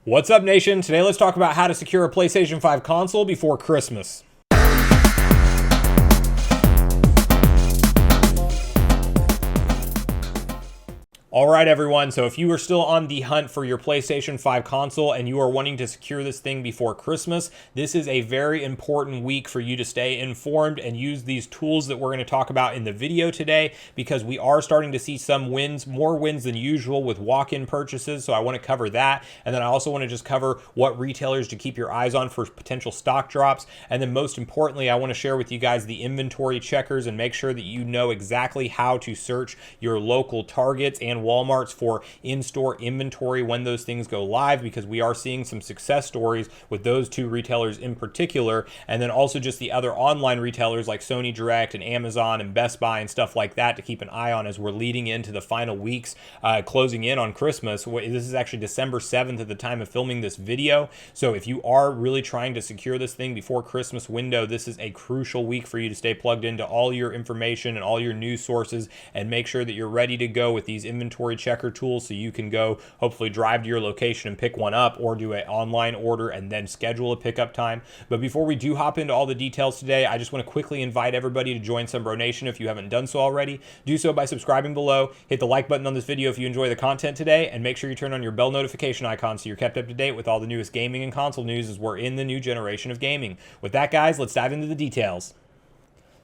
What's up, nation? Today let's talk about how to secure a PlayStation 5 console before Christmas. Alright everyone, so if you are still on the hunt for your PlayStation 5 console and you are wanting to secure this thing before Christmas, this is a very important week for you to stay informed and use these tools that we're going to talk about in the video today, because we are starting to see some wins, more wins than usual with walk-in purchases, so I want to cover that. And then I also want to just cover what retailers to keep your eyes on for potential stock drops. And then most importantly, I want to share with you guys the inventory checkers and make sure that you know exactly how to search your local Targets and Walmarts for in-store inventory when those things go live, because we are seeing some success stories with those two retailers in particular, and then also just the other online retailers like Sony Direct and Amazon and Best Buy and stuff like that to keep an eye on as we're leading into the final weeks closing in on Christmas. This is actually December 7th at the time of filming this video, so if you are really trying to secure this thing before Christmas window, this is a crucial week for you to stay plugged into all your information and all your news sources and make sure that you're ready to go with these inventory checker tools, so you can go hopefully drive to your location and pick one up, or do an online order and then schedule a pickup time. But before we do hop into all the details today, I just want to quickly invite everybody to join Sunbro Nation if you haven't done so already. Do so by subscribing below, hit the like button on this video if you enjoy the content today, and make sure you turn on your bell notification icon so you're kept up to date with all the newest gaming and console news as we're in the new generation of gaming. With that, guys, let's dive into the details.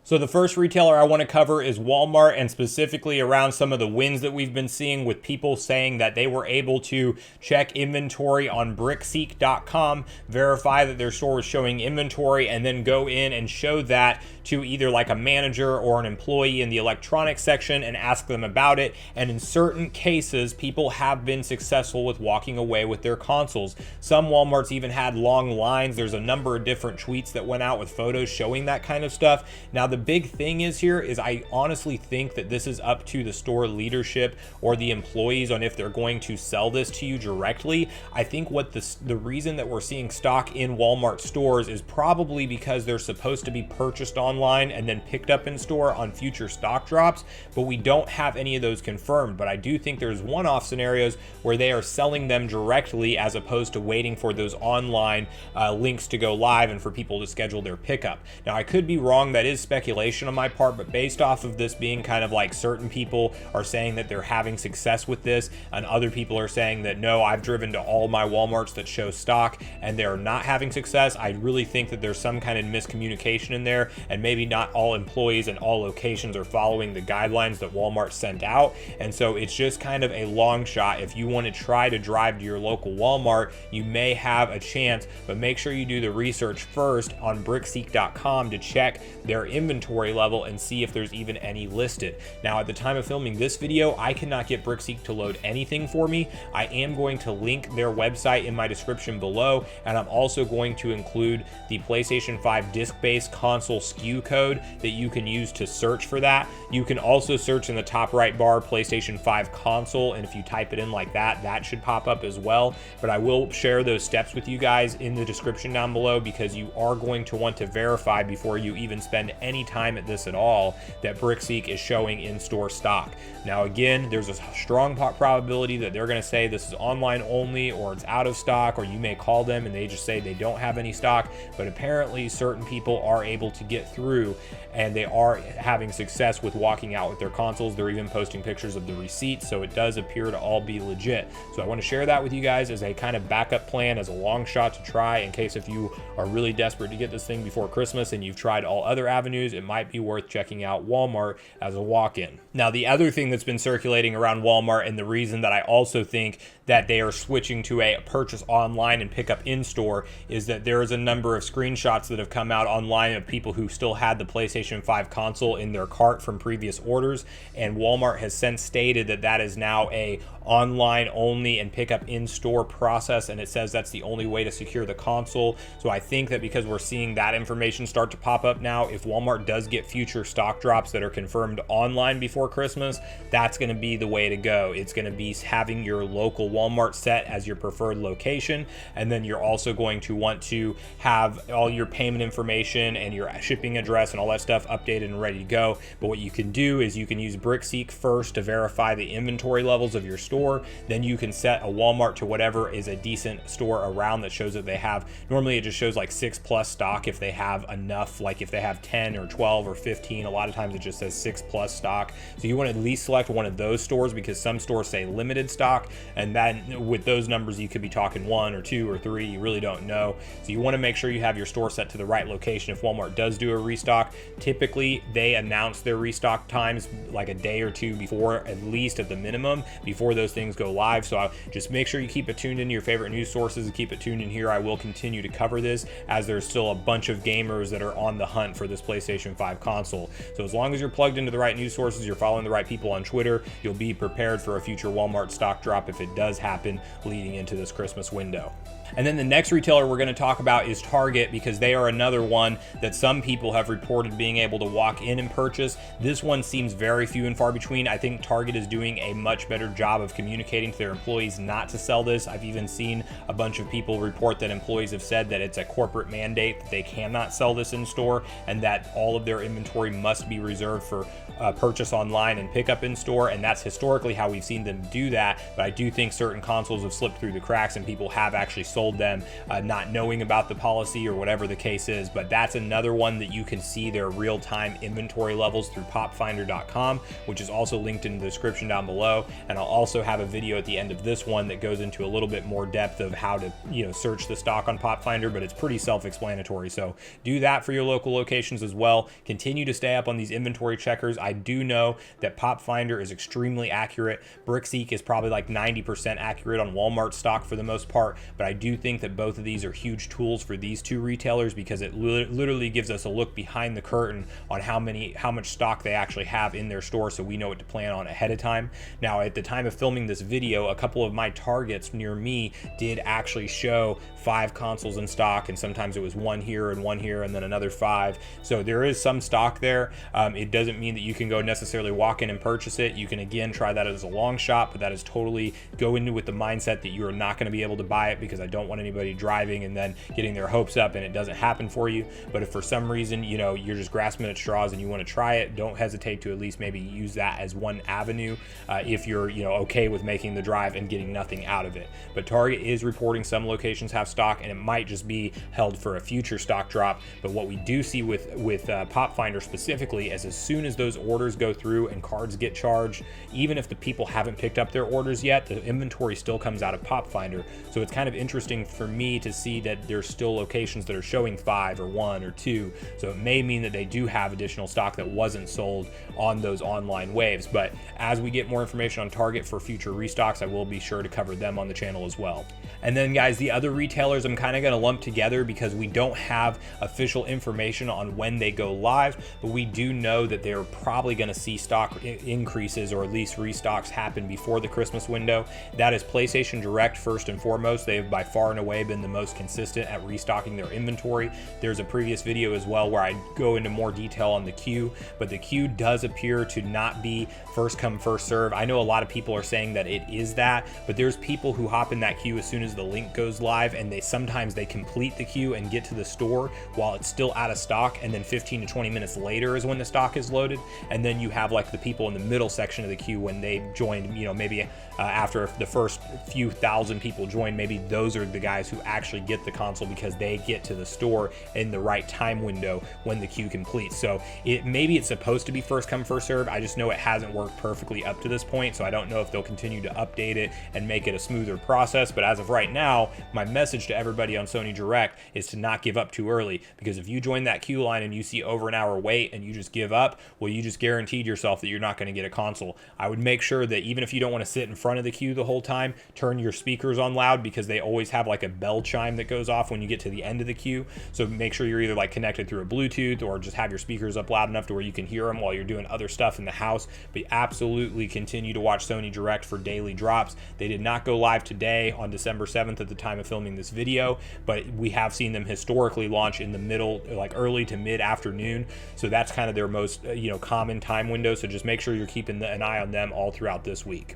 So the first retailer I want to cover is Walmart, and specifically around some of the wins that we've been seeing with people saying that they were able to check inventory on brickseek.com, verify that their store was showing inventory, and then go in and show that to either like a manager or an employee in the electronics section and ask them about it. And in certain cases, people have been successful with walking away with their consoles. Some Walmarts even had long lines. There's a number of different tweets that went out with photos showing that kind of stuff. Now, the big thing is here is I honestly think that this is up to the store leadership or the employees on if they're going to sell this to you directly. I think what the reason that we're seeing stock in Walmart stores is probably because they're supposed to be purchased online and then picked up in store on future stock drops, but we don't have any of those confirmed. But I do think there's one-off scenarios where they are selling them directly as opposed to waiting for those online links to go live and for people to schedule their pickup. Now, I could be wrong, that is speculation on my part, but based off of this being kind of like certain people are saying that they're having success with this, and other people are saying that no, I've driven to all my Walmarts that show stock and they're not having success. I really think that there's some kind of miscommunication in there, and maybe not all employees and all locations are following the guidelines that Walmart sent out. And so it's just kind of a long shot. If you want to try to drive to your local Walmart, you may have a chance, but make sure you do the research first on brickseek.com to check their inventory level and see if there's even any listed. Now, at the time of filming this video, I cannot get Brickseek to load anything for me. I am going to link their website in my description below, and I'm also going to include the PlayStation 5 disc-based console SKU code that you can use to search for that. You can also search in the top right bar PlayStation 5 console, and if you type it in like that, that should pop up as well. But I will share those steps with you guys in the description down below, because you are going to want to verify before you even spend any time at this at all that Brickseek is showing in-store stock. Now, again, there's a strong probability that they're going to say this is online only, or it's out of stock, or you may call them and they just say they don't have any stock. But apparently certain people are able to get through, and they are having success with walking out with their consoles. They're even posting pictures of the receipts, so it does appear to all be legit. So I want to share that with you guys as a kind of backup plan, as a long shot to try in case if you are really desperate to get this thing before Christmas and you've tried all other avenues, it might be worth checking out Walmart as a walk-in. Now, the other thing that's been circulating around Walmart, and the reason that I also think that they are switching to a purchase online and pick up in-store, is that there is a number of screenshots that have come out online of people who still had the PlayStation 5 console in their cart from previous orders, and Walmart has since stated that that is now a online only and pick up in-store process, and it says that's the only way to secure the console. So I think that because we're seeing that information start to pop up now, if Walmart does get future stock drops that are confirmed online before Christmas, that's going to be the way to go. It's going to be having your local Walmart set as your preferred location, and then you're also going to want to have all your payment information and your shipping address and all that stuff updated and ready to go. But what you can do is you can use Brickseek first to verify the inventory levels of your store, store, then you can set a Walmart to whatever is a decent store around that shows that they have, normally it just shows like 6+ stock if they have enough, like if they have 10 or 12 or 15, a lot of times it just says 6+ stock. So you want to at least select one of those stores, because some stores say limited stock, and then with those numbers you could be talking 1 or 2 or 3, you really don't know. So you want to make sure you have your store set to the right location. If Walmart does do a restock, typically they announce their restock times like a day or two before, at least at the minimum, before those things go live. So just make sure you keep it tuned into your favorite news sources and keep it tuned in here. I will continue to cover this, as there's still a bunch of gamers that are on the hunt for this PlayStation 5 console. So as long as you're plugged into the right news sources, you're following the right people on Twitter, you'll be prepared for a future Walmart stock drop if it does happen leading into this Christmas window. And then the next retailer we're going to talk about is Target, because they are another one that some people have reported being able to walk in and purchase. This one seems very few and far between. I think Target is doing a much better job of communicating to their employees not to sell this. I've even seen a bunch of people report that employees have said that it's a corporate mandate that they cannot sell this in store, and that all of their inventory must be reserved for purchase online and pickup in store. And that's historically how we've seen them do that. But I do think certain consoles have slipped through the cracks and people have actually sold them not knowing about the policy or whatever the case is. But that's another one that you can see their real-time inventory levels through popfinder.com, which is also linked in the description down below. And I'll also have a video at the end of this one that goes into a little bit more depth of how to, search the stock on Popfinder, but it's pretty self-explanatory. So do that for your local locations as well. Continue to stay up on these inventory checkers. I do know that Popfinder is extremely accurate. Brickseek is probably like 90% accurate on Walmart stock for the most part, but I do think that both of these are huge tools for these two retailers, because it literally gives us a look behind the curtain on how much stock they actually have in their store, so we know what to plan on ahead of time. Now, at the time of filming this video, a couple of my targets near me did actually show 5 consoles in stock, and sometimes it was one here and then another 5. So there is some stock there. It doesn't mean that you can go necessarily walk in and purchase it. You can again try that as a long shot, but that is totally go into with the mindset that you are not going to be able to buy it, because I don't want anybody driving and then getting their hopes up and it doesn't happen for you. But if for some reason you're just grasping at straws and you want to try it, don't hesitate to at least maybe use that as one avenue if you're okay with making the drive and getting nothing out of it. But Target is reporting some locations have stock, and it might just be held for a future stock drop. But what we do see with Popfinder specifically is, as soon as those orders go through and cards get charged, even if the people haven't picked up their orders yet, the inventory still comes out of Popfinder. So it's kind of interesting for me to see that there's still locations that are showing 5 or 1 or 2. So it may mean that they do have additional stock that wasn't sold on those online waves. But as we get more information on Target for future restocks, I will be sure to cover them on the channel as well. And then guys, the other retailers I'm kind of going to lump together, because we don't have official information on when they go live, but we do know that they're probably going to see stock increases, or at least restocks, happen before the Christmas window. That is PlayStation Direct first and foremost. They have by far and away been the most consistent at restocking their inventory. There's a previous video as well where I go into more detail on the queue, but the queue does appear to not be first come first serve. I know a lot of people are saying that it is that, but there's people who hop in that queue as soon as the link goes live, and sometimes they complete the queue and get to the store while it's still out of stock, and then 15 to 20 minutes later is when the stock is loaded. And then you have like the people in the middle section of the queue when they joined, maybe after the first few thousand people join, maybe those are the guys who actually get the console because they get to the store in the right time window when the queue completes. So maybe it's supposed to be first come first serve. I just know it hasn't worked perfectly up to this point, so I don't know if they'll continue to update it and make it a smoother process. But as of right now, my message to everybody on Sony Direct is to not give up too early, because if you join that queue line and you see over an hour wait and you just give up, well, you just guaranteed yourself that you're not going to get a console. I would make sure that even if you don't want to sit in front of the queue the whole time, turn your speakers on loud, because they always have like a bell chime that goes off when you get to the end of the queue. So make sure you're either like connected through a Bluetooth or just have your speakers up loud enough to where you can hear them while you're doing other stuff in the house. But absolutely continue to watch Sony Direct for daily drops. They did not go live today on December 7th at the time of filming this video, but we have seen them historically launch in the middle, like early to mid afternoon. So that's kind of their most common time window. So just make sure you're keeping an eye on them all throughout this week.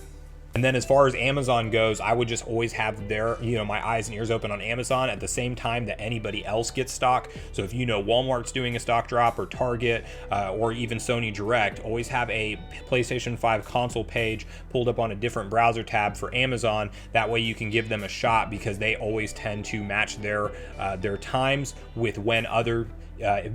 And then as far as Amazon goes, I would just always have their, my eyes and ears open on Amazon at the same time that anybody else gets stock. So if Walmart's doing a stock drop, or Target, or even Sony Direct, always have a PlayStation 5 console page pulled up on a different browser tab for Amazon. That way you can give them a shot, because they always tend to match their times with when other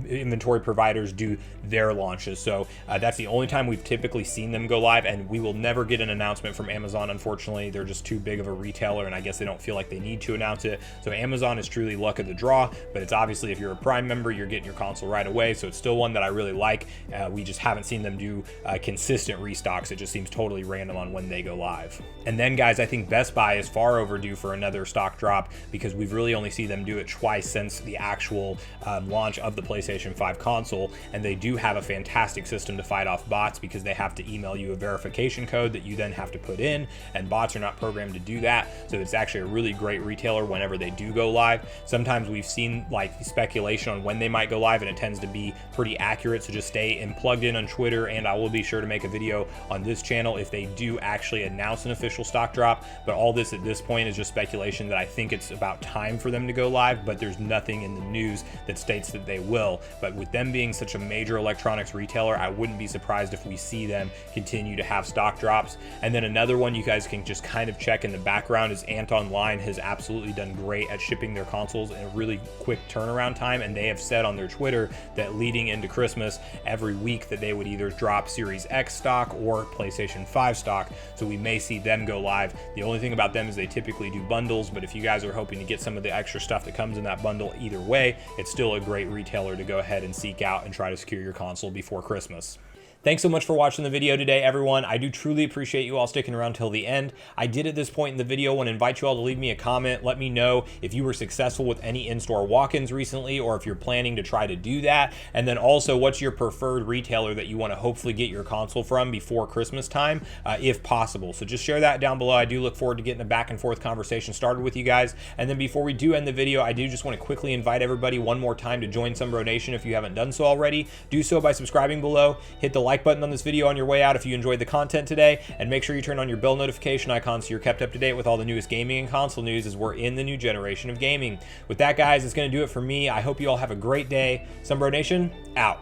inventory providers do their launches. So that's the only time we've typically seen them go live, and we will never get an announcement from Amazon. Unfortunately, they're just too big of a retailer, and I guess they don't feel like they need to announce it. So Amazon is truly luck of the draw, but it's obviously, if you're a Prime member, you're getting your console right away. So it's still one that I really like. We just haven't seen them do consistent restocks. It just seems totally random on when they go live. And then guys, I think Best Buy is far overdue for another stock drop, because we've really only seen them do it twice since the actual launch of the PlayStation 5 console. And they do have a fantastic system to fight off bots, because they have to email you a verification code that you then have to put in, and bots are not programmed to do that. So it's actually a really great retailer whenever they do go live. Sometimes we've seen like speculation on when they might go live, and it tends to be pretty accurate. So just stay plugged in on Twitter, and I will be sure to make a video on this channel if they do actually announce an official stock drop. But all this at this point is just speculation that I think it's about time for them to go live, but there's nothing in the news that states that they will. But with them being such a major electronics retailer, I wouldn't be surprised if we see them continue to have stock drops. And then another one you guys can just kind of check in the background is Antonline has absolutely done great at shipping their consoles in a really quick turnaround time, and they have said on their Twitter that leading into Christmas every week that they would either drop Series X stock or PlayStation 5 stock. So we may see them go live. The only thing about them is they typically do bundles, but if you guys are hoping to get some of the extra stuff that comes in that bundle, either way, it's still a great retailer to go ahead and seek out and try to secure your console before Christmas. Thanks so much for watching the video today, everyone. I do truly appreciate you all sticking around till the end. I did at this point in the video want to invite you all to leave me a comment. Let me know if you were successful with any in-store walk-ins recently, or if you're planning to try to do that. And then also, what's your preferred retailer that you want to hopefully get your console from before Christmas time, if possible. So just share that down below. I do look forward to getting a back and forth conversation started with you guys. And then before we do end the video, I do just want to quickly invite everybody one more time to join Sunbro Nation if you haven't done so already. Do so by subscribing below. Hit the like button on this video on your way out if you enjoyed the content today, and make sure you turn on your bell notification icon so you're kept up to date with all the newest gaming and console news, as we're in the new generation of gaming. With that, guys, it's going to do it for me. I hope you all have a great day. Sunbro Nation, out.